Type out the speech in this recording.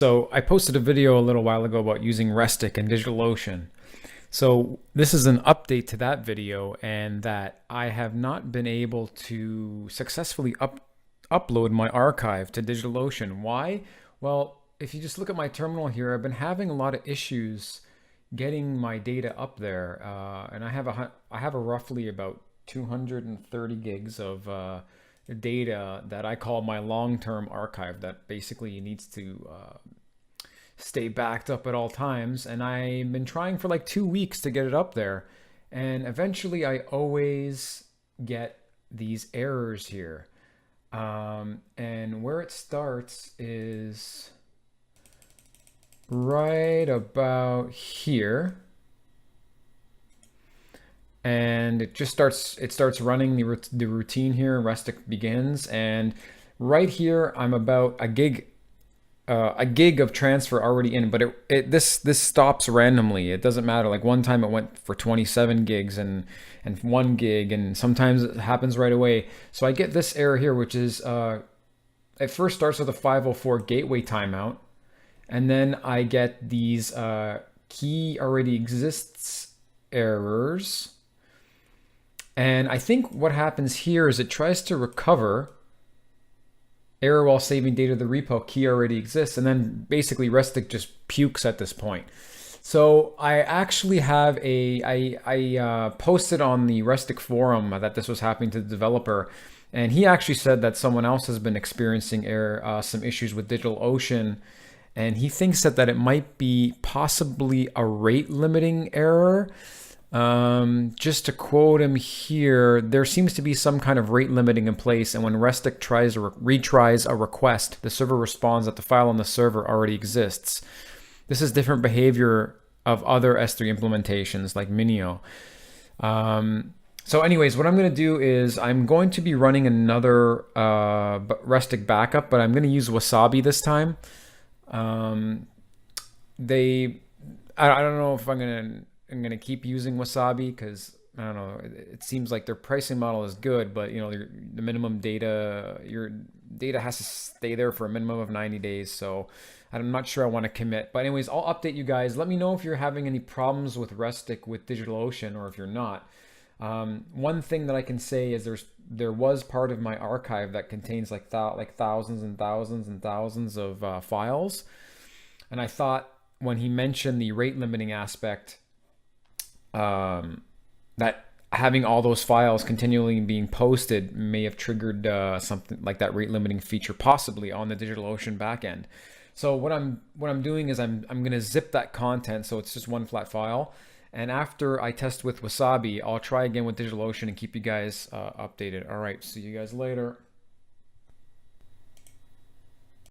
So I posted a video a little while ago about using Restic and DigitalOcean. So this is an update to that video, and that I have not been able to successfully upload my archive to DigitalOcean. Why? Well, if you just look at my terminal here, I've been having a lot of issues getting my data up there, and I have a roughly about 230 gigs of data that I call my long-term archive that basically needs to stay backed up at all times. And I've been trying for like 2 weeks to get it up there. And eventually I always get these errors here. And where it starts is right about here. And it starts running the routine here. Restic begins. And right here, I'm about a gig of transfer already in, but this stops randomly. It doesn't matter. Like one time it went for 27 gigs and 1 gig, and sometimes it happens right away. So I get this error here, which is it first starts with a 504 gateway timeout, and then I get these key already exists errors. And I think what happens here is it tries to recover error while saving data to the repo, key already exists, and then basically Restic just pukes at this point. So I actually have I posted on the Restic forum that this was happening to the developer, and he actually said that someone else has been experiencing some issues with DigitalOcean, and he thinks that it might be possibly a rate limiting error. Just to quote him here, there seems to be some kind of rate limiting in place, and when Restic retries a request, the server responds that the file on the server already exists. This is different behavior of other S3 implementations like Minio. So anyways, what I'm going to do is I'm going to be running another Restic backup, but I'm going to use Wasabi this time. I don't know if I'm gonna keep using Wasabi because I don't know. It seems like their pricing model is good, but you know the minimum data, your data has to stay there for a minimum of 90 days. So I'm not sure I want to commit. But anyways, I'll update you guys. Let me know if you're having any problems with Restic with DigitalOcean, or if you're not. One thing that I can say is there was part of my archive that contains like thousands and thousands and thousands of files, and I thought when he mentioned the rate limiting aspect, that having all those files continually being posted may have triggered something like that rate limiting feature possibly on the DigitalOcean backend. So what I'm doing is I'm going to zip that content so it's just one flat file. And after I test with Wasabi, I'll try again with DigitalOcean and keep you guys updated. All right, see you guys later.